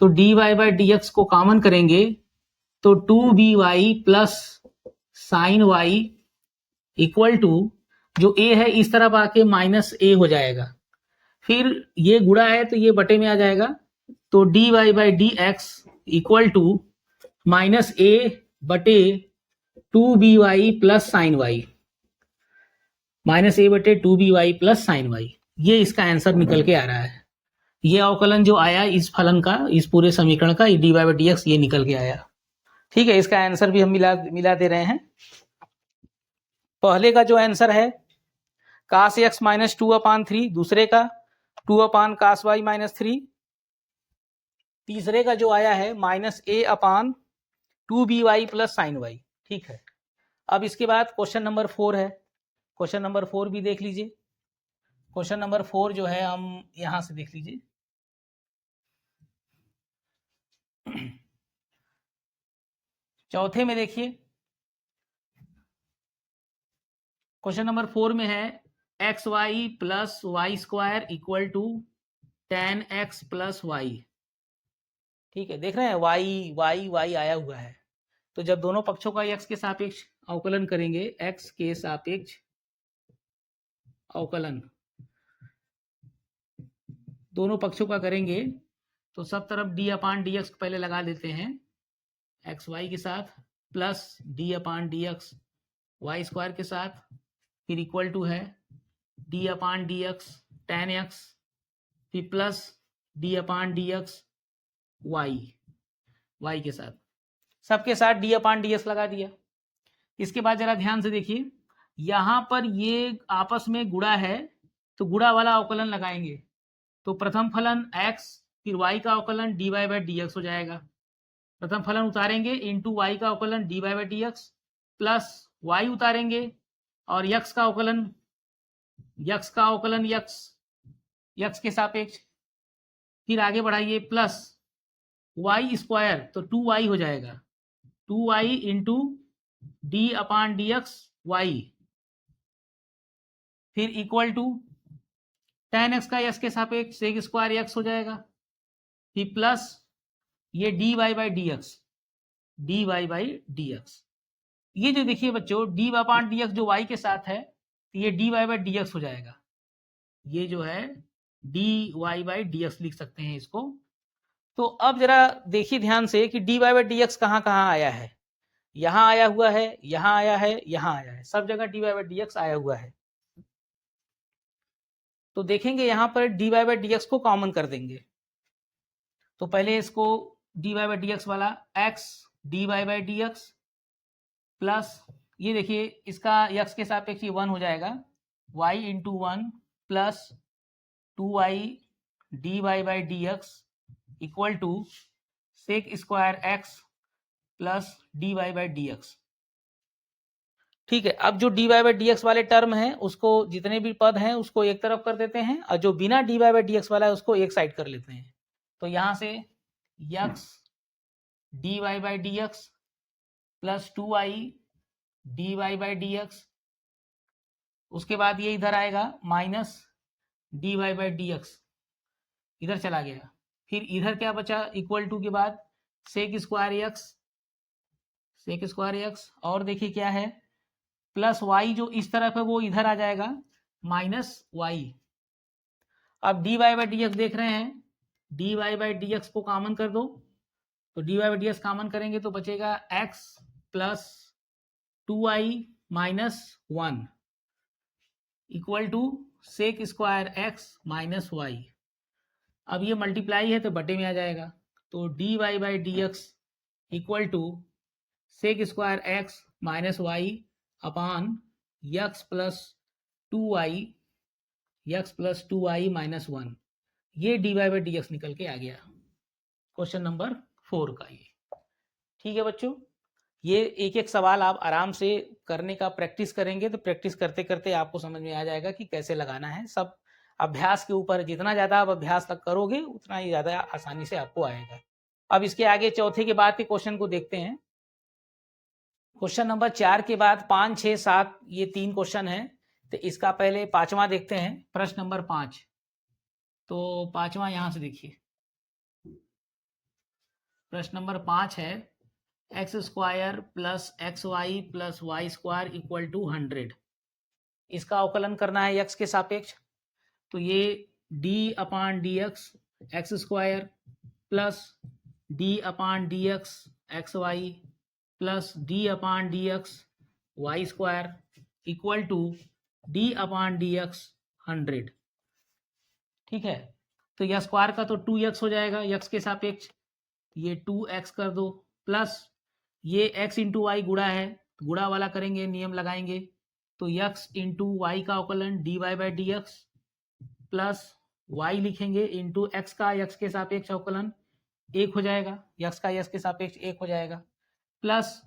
तो D Y by D x को कॉमन करेंगे तो 2by plus sine Y equal to जो a है इस तरफ आके -a हो जाएगा, फिर ये गुणा है तो ये बटे में आ जाएगा, तो dy by D x equal to -a बटे 2by plus sine Y, -a बटे 2by प्लस साइन वाई, ये इसका आंसर निकल के आ रहा है। ये अवकलन जो आया इस फलन का, इस पूरे समीकरण का, dy बाई डी एक्स ये निकल के आया। ठीक है, इसका आंसर भी हम मिला दे रहे हैं। पहले का जो आंसर है कास एक्स माइनस 2 अपान 3, दूसरे का 2 अपान कास वाई -3, तीसरे का जो आया है -a upon 2by plus sine y. ठीक है, अब इसके बाद क्वेश्चन नंबर 4 है, क्वेश्चन नंबर 4 भी देख लीजिए। क्वेश्चन नंबर 4 जो है हम यहां से देख लीजिए, चौथे में देखिए, क्वेश्चन नंबर 4 में है x y plus y square equal to tan x plus y. ठीक है, देख रहे हैं वाई वाई वाई आया हुआ है, तो जब दोनों पक्षों का x के सापेक्ष अवकलन करेंगे, x के सापेक्ष अवकलन दोनों पक्षों का करेंगे तो सब तरफ डी अपान डी एक्स पहले लगा देते हैं एक्स वाई के साथ, plus D upon D x y square के साथ, फिर इक्वल टू है D upon D x ten x, फिर plus D upon D x Y के साथ, सबके साथ डी अपान डी एक्स लगा दिया। इसके बाद जरा ध्यान से देखिए, यहां पर ये आपस में गुणा है तो गुणा वाला अवकलन लगाएंगे, तो प्रथम फलन x फिर y का अवकलन dy बाई डी एक्स हो जाएगा। प्रथम फलन उतारेंगे इंटू वाई का अवकलन dy by D x, plus y उतारेंगे और x का अवकलन x के सापेक्ष, फिर आगे बढ़ाइए प्लस वाई स्क्वायर तो 2y हो जाएगा, 2y into D upon D x Y, फिर इक्वल टू टेन एक्स का एक्स के सापेक्ष सेक स्क्वायर एक्स हो जाएगा, फिर प्लस ये D Y by D x. ये जो देखिए बच्चों डी अपान डी एक्स जो y के साथ है तो ये D Y by D x हो जाएगा, ये जो है d Y by D x लिख सकते हैं इसको। तो अब जरा देखिए ध्यान से कि d Y by D x कहाँ कहाँ आया है, यहाँ आया हुआ है, यहाँ आया है, यहाँ आया है, सब जगह D Y by D X आया हुआ है। तो देखेंगे यहाँ पर D Y by D x को कॉमन कर देंगे, तो पहले इसको D Y by D x वाला X D Y by D x plus ये देखिए इसका एक्स के सापेक्ष ये 1 हो जाएगा, y into 1 plus 2y D Y by D x equal to sec square x plus d Y by D x. ठीक है, अब जो d Y by D x वाले टर्म है उसको जितने भी पद हैं उसको एक तरफ कर देते हैं और जो बिना D Y by D x वाला है उसको एक साइड कर लेते हैं। तो यहां से x D Y by D x plus 2y D Y by D x, उसके बाद ये इधर आएगा minus d Y by D x, इधर चला गया, फिर इधर क्या बचा इक्वल टू के बाद सेक स्क्वायर एक्स और देखिए क्या है प्लस y जो इस तरफ है वो इधर आ जाएगा माइनस y। अब d Y by D x देख रहे हैं, d Y by D x को कॉमन कर दो, तो D Y by D x common करेंगे तो बचेगा x plus 2y minus 1 equal to sec square x minus y. अब ये मल्टीप्लाई है तो बटे में आ जाएगा, तो D Y by D x equal to sec square x minus y upon x plus 2y minus 1, ये D Y by D x निकल के आ गया क्वेश्चन नंबर 4 का ये। ठीक है बच्चों, ये एक एक सवाल आप आराम से करने का प्रैक्टिस करेंगे तो प्रैक्टिस करते करते आपको समझ में आ जाएगा कि कैसे लगाना है। सब अभ्यास के ऊपर, जितना ज़्यादा आप अभ्यास तक करोगे उतना ही ज़्यादा आसानी से आपको आएगा। अब इसके आगे चौथे के बाद के क्वेश्चन को देखते हैं। क्वेश्चन नंबर 4 के बाद 5, 6, 7 ये 3 क्वेश्चन है, तो इसका पहले 5वां देखते हैं, प्रश्न नंबर 5। तो 5वां यहां से देखिए, प्रश्न नंबर 5 है x square plus x y plus y square equal to 100। इसका अवकलन करना है एक्स के सापेक्ष, तो ये d upon D x square plus D upon D x y plus D upon D x y square equal to D upon D x 100। ठीक है, तो यह स्क्वायर का तो 2x हो जाएगा x के सापेक्ष, ये 2x कर दो प्लस ये x इंटू वाई गुणा है, गुणा वाला करेंगे, नियम लगाएंगे, तो x इंटू वाई का अवकलन d Y by D x plus y लिखेंगे इंटू x का x के सापेक्ष अवकलन 1 हो जाएगा, x का x के सापेक्ष 1 हो जाएगा, प्लस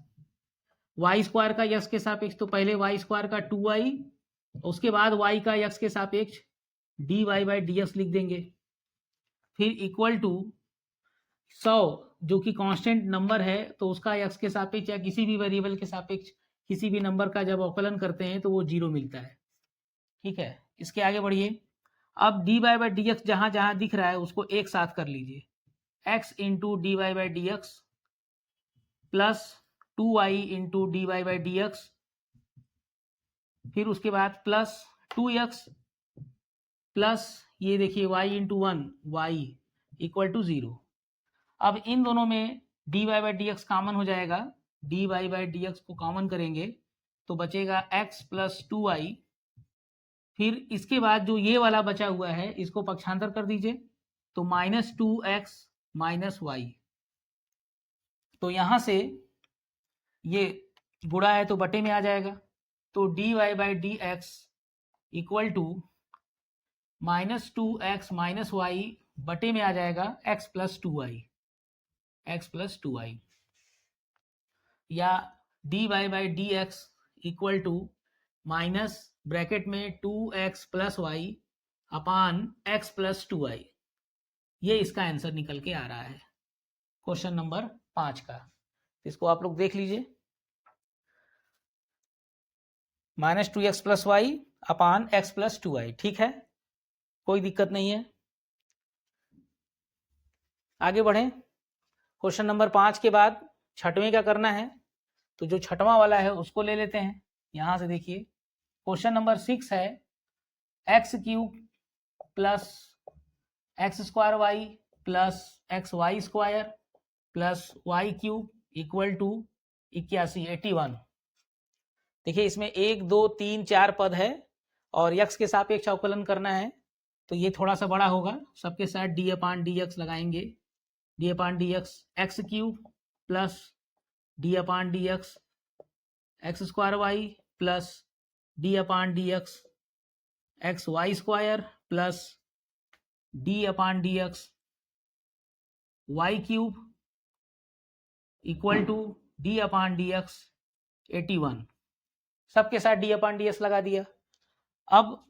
वाई स्क्वायर का x के सापेक्ष, तो पहले वाई स्क्वायर का 2y, उसके बाद y का x के सापेक्ष d Y by D x लिख देंगे, फिर इक्वल टू 100 जो कि कांस्टेंट नंबर है तो उसका x के सापेक्ष या किसी भी वेरिएबल के सापेक्ष किसी भी नंबर का जब अवकलन करते हैं तो वो 0 मिलता है। ठीक है, इसके आगे बढ़िए। अब d Y by D x जहां जहां दिख रहा है उसको एक साथ कर लीजिए, x into D Y by D x plus 2y into D Y by D x, फिर उसके बाद प्लस 2x प्लस ये देखिए y into 1 y equal to 0। अब इन दोनों में dy by D x common हो जाएगा, dy बाई डी एक्स को कॉमन करेंगे तो बचेगा x प्लस 2y। फिर इसके बाद जो ये वाला बचा हुआ है इसको पक्षांतर कर दीजिए तो माइनस 2x माइनस वाई। तो यहाँ से ये गुणा है तो बटे में आ जाएगा, तो dy by D x equal to minus 2x minus y बटे में आ जाएगा x plus 2y, x plus 2y, या dy by D x equal to minus bracket में 2x plus y upon x plus 2y। ये इसका answer निकल के आ रहा है क्वेश्चन नंबर 5 का। इसको आप लोग देख लीजिए, minus 2x plus y upon x plus 2y। ठीक है, कोई दिक्कत नहीं है। आगे बढ़ें। क्वेश्चन नंबर 5 के बाद छठवें का करना है, तो जो छठवां वाला है उसको ले लेते हैं। यहां से देखिए क्वेश्चन नंबर 6 है x cube plus x square y plus x y square plus y cube equal to 81। देखिए इसमें 1 2 3 4 पद है और यक्स के सापेक्ष अवकलन करना है, तो ये थोड़ा सा बड़ा होगा। सबके साथ डी अपान डी एक्स लगाएंगे, d upon D x x cube plus D upon D x x square y plus D upon D x x y square plus D upon D x y cube equal to D upon D x 81। सबके साथ d upon D x लगा दिया। अब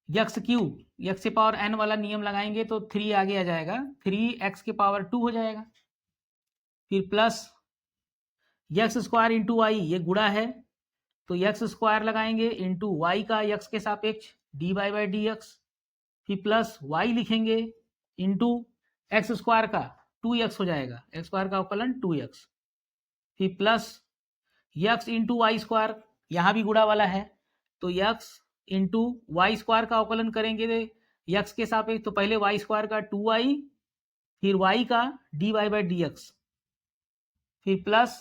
x cube x के power n वाला नियम लगाएंगे तो 3 आगे आ जाएगा, 3x के पावर 2 हो जाएगा। फिर plus x square into y, ये गुणा है तो यक्स स्क्वायर लगाएंगे इंटू वाई का यक्स के सापेक्ष d Y by D x. फिर प्लस वाई लिखेंगे इंटू एक्स स्क्वायर का 2x हो जाएगा, एक्स स्क्वायर का अवकलन 2x। फिर plus x into y square, यहाँ भी गुणा वाला है तो यक्स इंटू वाई स्क्वायर का अवकलन करेंगे यक्स के सापेक्ष, तो पहले वाई स्क्वायर का 2y फिर वाई का d Y by D x. फिर प्लस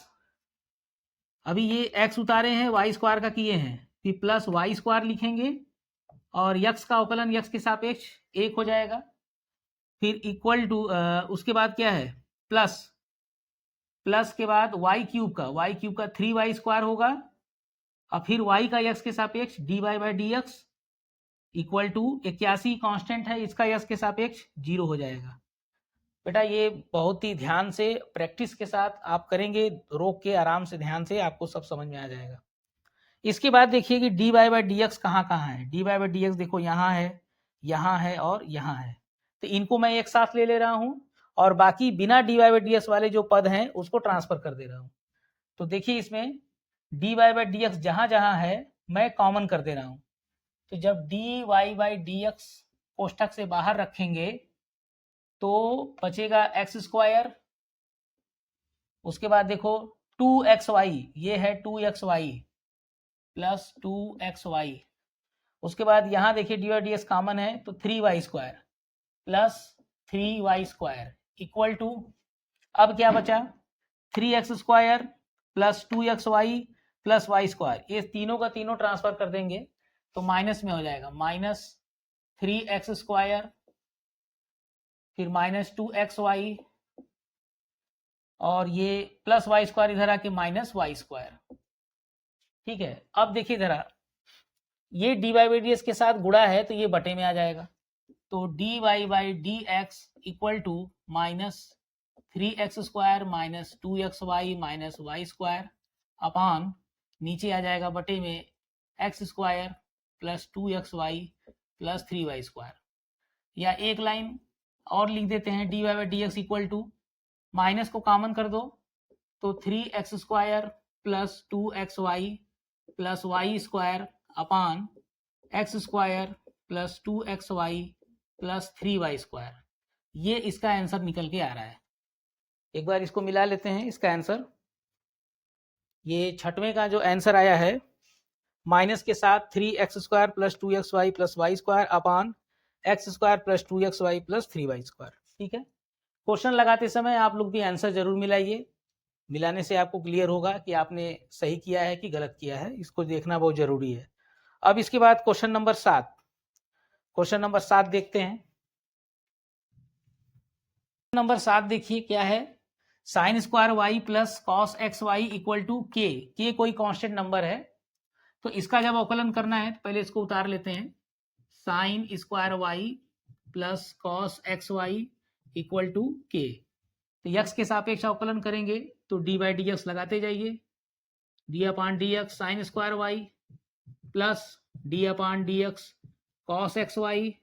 अभी ये x उतारे हैं वाई स्क्वायर का किए हैं, फिर प्लस वाई स्क्वायर लिखेंगे और यक्स का अवकलन यक्स के सापेक्ष 1 हो जाएगा। फिर इक्वल टू उसके बाद क्या है प्लस, प्लस के बाद वाई क्यूब का 3y स्क्वायर होगा और फिर y का यक्स के सापेक्ष d Y by D x equal to 81 constant है, इसका यक्स के सापेक्ष 0 हो जाएगा। बेटा ये बहुत ही ध्यान से प्रैक्टिस के साथ आप करेंगे, रोक के आराम से ध्यान से आपको सब समझ में आ जाएगा। इसके बाद देखिए कि d Y by D x कहाँ है। D Y by D x देखो यहाँ है और यहाँ है, तो इनको मैं एक साथ ले रहा हूँ और बाकी बिना D Y by D x वाले जो पद हैं उसको ट्रांसफर कर दे रहा हूँ। तो देखिए इसमें d Y by D x जहाँ जहाँ है मैं कॉमन कर दे रहा हूँ, तो जब d Y by D x कोष्ठक से बाहर रखेंगे तो बचेगा एक्स स्क्वायर। उसके बाद देखो 2xy, ये है 2xy प्लस 2xy। उसके बाद यहाँ देखिए d y d x common है तो 3y square plus 3y square equal to, अब क्या बचा 3x square plus 2xy plus y square, ये तीनों का तीनों ट्रांसफर कर देंगे तो माइनस में हो जाएगा, माइनस 3x स्क्वायर फिर माइनस 2xy और ये प्लस वाई स्क्वायर इधर आके माइनस वाई स्क्वायर। ठीक है, अब देखिए जरा ये D Y by D x के साथ गुणा है तो ये बटे में आ जाएगा, तो D Y by D x equal to minus 3x square minus 2xy minus y square upon नीचे आ जाएगा बटे में x square plus 2xy plus 3y square. या एक लाइन और लिख देते हैं, d Y by D x equal to minus को कॉमन कर दो तो 3x square plus 2xy plus y square upon x square plus 2xy plus 3y square. ये इसका आंसर निकल के आ रहा है। एक बार इसको मिला लेते हैं, इसका आंसर ये छठवें का जो आंसर आया है माइनस के साथ 3x² plus 2xy plus y square upon x² plus 2xy plus 3y square. ठीक है, क्वेश्चन लगाते समय आप लोग भी आंसर जरूर मिलाइए, मिलाने से आपको क्लियर होगा कि आपने सही किया है कि गलत किया है, इसको देखना बहुत जरूरी है। अब इसके बाद क्वेश्चन नंबर 7, क्वेश्चन नंबर 7 देखते हैं। नंबर 7 देखिए क्या है, sine square y plus cos x Y equal to के कोई कांस्टेंट नंबर है, तो इसका जब अवकलन करना है तो पहले इसको उतार लेते हैं। Sine square y plus cos x Y equal to के, तो यक्स के सापेक्ष अवकलन करेंगे तो डी बाई डी एक्स लगाते जाइए, d upon D x sine square y plus D upon D x cos x Y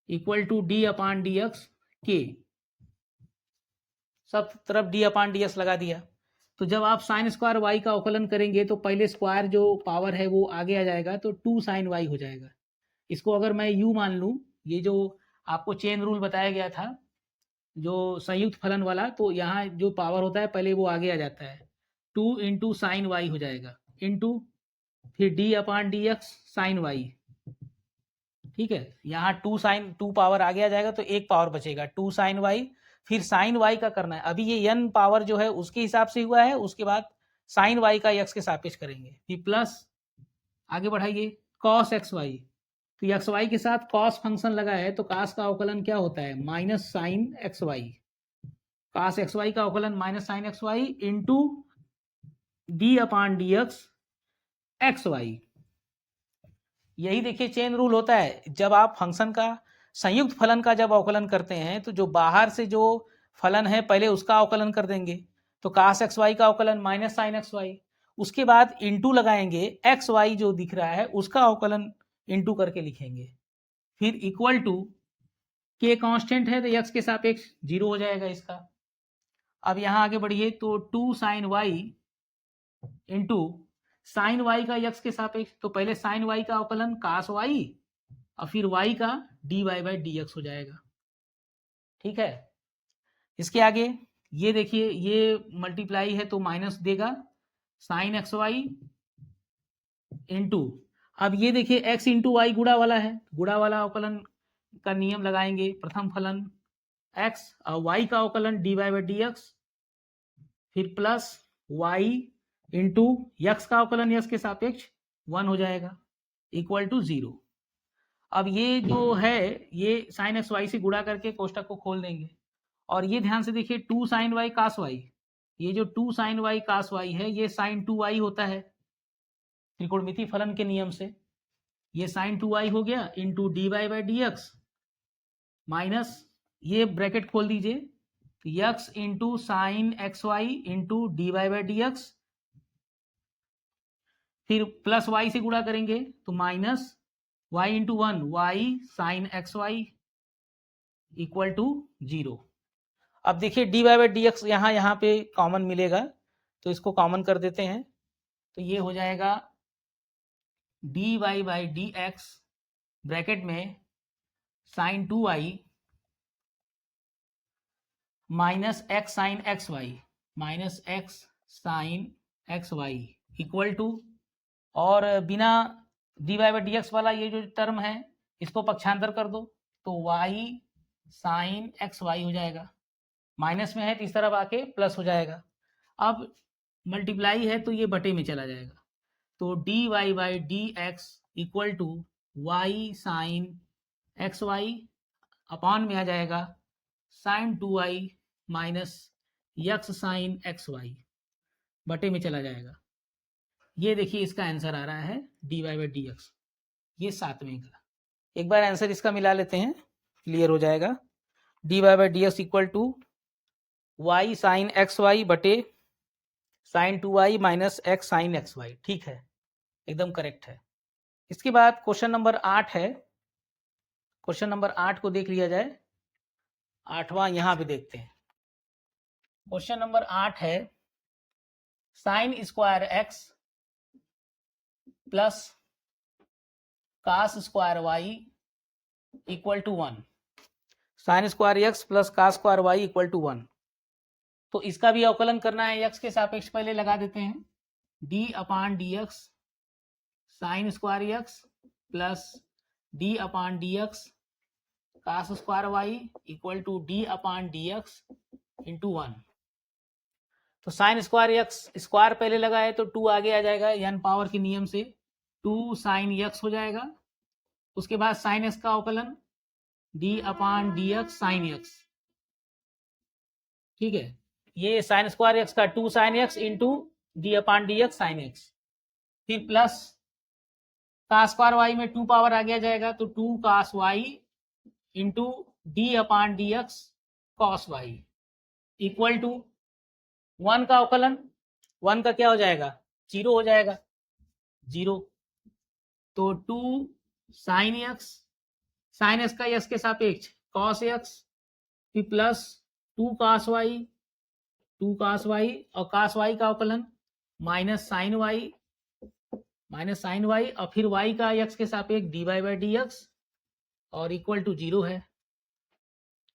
equal to D upon D x के, सब तरफ डी अपान डी एक्स लगा दिया। तो जब आप साइन स्क्वायर वाई का अवकलन करेंगे तो पहले स्क्वायर जो पावर है वो आगे आ जाएगा, तो 2 साइन वाई हो जाएगा। इसको अगर मैं यू मान लूँ, ये जो आपको चेन रूल बताया गया था जो संयुक्त फलन वाला, तो यहाँ जो पावर होता है पहले वो आगे आ जाता है, 2 इंटू साइन वाई हो जाएगा, इंटू फिर D upon D x sine y. ठीक है, यहाँ 2 पावर आगे आ जाएगा तो एक पावर बचेगा 2 साइन वाई, फिर साइन वाई का करना है। अभी ये n पावर जो है उसके हिसाब से हुआ है, उसके बाद साइन वाई का x के सापेक्ष करेंगे, फिर प्लस आगे बढ़ाइए कॉस एक्स वाई, तो एक्स वाई के साथ कॉस फंक्शन लगा है तो कॉस का अवकलन क्या होता है, minus sine x Y, cos x Y का अवकलन minus sine x Y into D upon D x Y. यही देखिए चेन रूल होता है, जब आप फंक्शन का संयुक्त फलन का जब अवकलन करते हैं तो जो बाहर से जो फलन है पहले उसका अवकलन कर देंगे, तो cos एक्स वाई का अवकलन माइनस साइन एक्स वाई, उसके बाद इंटू लगाएंगे एक्स वाई जो दिख रहा है उसका अवकलन इंटू करके लिखेंगे, फिर इक्वल टू के कांस्टेंट है तो एक्स के सापेक्ष 0 हो जाएगा इसका। अब यहाँ आगे बढ़िए तो 2 sine Y into sine y का एक्स के सापेक्ष, तो पहले साइन वाई का अवकलन cos वाई और फिर y का d Y by D x हो जाएगा। ठीक है, इसके आगे ये देखिए ये मल्टीप्लाई है तो माइनस देगा साइन एक्स वाई इंटू, अब ये देखिए x इंटू वाई गुणा वाला है, गुणा वाला अवकलन का नियम लगाएंगे, प्रथम फलन x और y का अवकलन d Y by D x, फिर प्लस y इंटू यक्स का अवकलन यक्स के सापेक्ष 1 हो जाएगा इक्वल टू 0। अब ये जो है ये साइन एक्स वाई से गुणा करके कोष्टक को खोल देंगे, और ये ध्यान से देखिए 2 साइन वाई कास वाई, ये जो 2 साइन वाई कास वाई है ये साइन 2y होता है त्रिकोणमिति फलन के नियम से, ये साइन 2y हो गया into D Y by D x minus ये ब्रैकेट खोल दीजिए x into sine x Y into D Y by D x, फिर प्लस वाई से गुणा करेंगे तो minus y into 1 y sine x Y equal to 0। अब देखिए d Y by D x यहाँ पे कॉमन मिलेगा तो इसको कॉमन कर देते हैं, तो ये हो जाएगा D Y by D X bracket में sine 2y minus X sine x Y minus X sine x Y equal to, और बिना D Y by D x वाला ये जो टर्म है इसको पक्षांतर कर दो तो y साइन एक्स वाई हो जाएगा, माइनस में है तो इस तरफ आके प्लस हो जाएगा। अब मल्टीप्लाई है तो ये बटे में चला जाएगा, तो D Y by D x equal to Y sine x y upon में आ जाएगा sine 2y minus x sine x Y बटे में चला जाएगा। ये देखिए इसका आंसर आ रहा है d Y by D x, ये 7वें का। एक बार आंसर इसका मिला लेते हैं, क्लियर हो जाएगा। D Y by D x equal to Y sine x Y बटे sine 2y minus X sine x Y, ठीक है, एकदम करेक्ट है। इसके बाद क्वेश्चन नंबर 8 है, क्वेश्चन नंबर 8 को देख लिया जाए, 8वां यहाँ पे देखते हैं। क्वेश्चन नंबर 8 है sine square x plus cos square y equal to 1, sine square x plus cos square y equal to 1, तो इसका भी अवकलन करना है, एक्स के सापेक्ष पहले लगा देते हैं d upon D x sine square x plus D upon D x cos square y equal to D upon D x into 1। तो साइन स्क्वायर एक्स स्क्वायर पहले लगाए तो 2 आगे आ जाएगा एन पावर के नियम से, 2 साइन एक्स हो जाएगा। उसके बाद साइन एक्स का अवकलन D upon D x sine x, ठीक है। ये साइन स्क्वायर एक्स का 2 sine X into D upon D x sine X, फिर प्लस कास स्क्वायर वाई में 2 पावर आ गया जाएगा तो 2 cos Y into D upon D x cos Y equal to 1 का अवकलन, 1 का क्या हो जाएगा 0 हो जाएगा 0। तो 2 साइन एक्स का एक्स के सापेक्ष कॉस एक्स, फिर प्लस 2 कास वाई और कास वाई का अवकलन माइनस साइन वाई और फिर वाई का एक्स के सापेक्ष d Y by D x और इक्वल टू 0 है,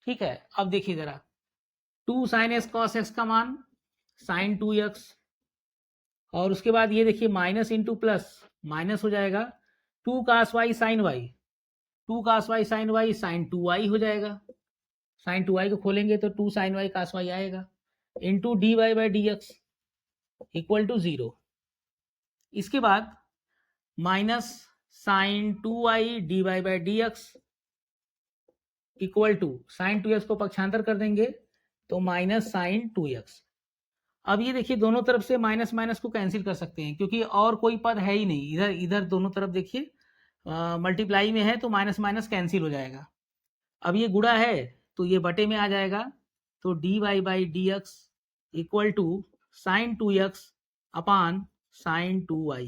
ठीक है। अब देखिए जरा 2 साइन एक्स कॉस एक्स का मान साइन 2x और उसके बाद ये देखिए माइनस इंटू प्लस माइनस हो जाएगा 2 cos Y sine Y, 2 cos Y sine Y sine 2y हो जाएगा, साइन 2y को खोलेंगे तो 2 साइन वाई कास वाई आएगा into D Y by D x equal to 0। इसके बाद minus sine 2y D Y by D x equal to sine 2x को पक्षांतर कर देंगे तो माइनस साइन 2x। अब ये देखिए दोनों तरफ से माइनस माइनस को कैंसिल कर सकते हैं क्योंकि और कोई पद है ही नहीं, इधर दोनों तरफ देखिए मल्टीप्लाई में है तो माइनस माइनस कैंसिल हो जाएगा। अब ये गुणा है तो ये बटे में आ जाएगा तो D Y by D x equal to sine 2x upon sine 2y,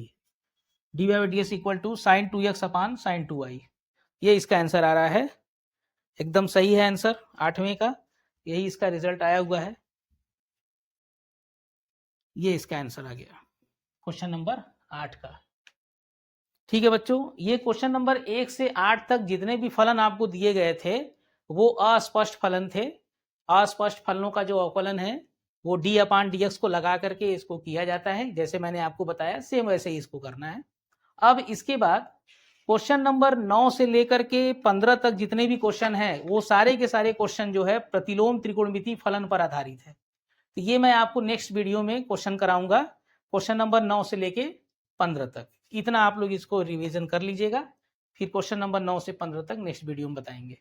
D Y by D x equal to sine 2x upon sine 2y। ये इसका आंसर आ रहा है, एकदम सही है आंसर 8वें का, यही इसका रिजल्ट आया हुआ है। ये इसका आंसर आ गया क्वेश्चन नंबर 8 का, ठीक है बच्चों। ये क्वेश्चन नंबर 1 से 8 तक जितने भी फलन आपको दिए गए थे वो अस्पष्ट फलन थे। अस्पष्ट फलनों का जो अवकलन है वो डी अपान डी एक्स को लगा करके इसको किया जाता है, जैसे मैंने आपको बताया सेम वैसे ही इसको करना है। अब इसके बाद क्वेश्चन नंबर 9 से लेकर के 15 तक जितने भी क्वेश्चन हैं वो सारे के सारे क्वेश्चन जो है प्रतिलोम त्रिकोणमिति फलन पर आधारित है। तो ये मैं आपको नेक्स्ट वीडियो में क्वेश्चन कराऊंगा, क्वेश्चन नंबर 9 से लेके 15 तक। इतना आप लोग इसको रिवीजन कर लीजिएगा, फिर क्वेश्चन नंबर 9 से 15 तक नेक्स्ट वीडियो में बताएंगे।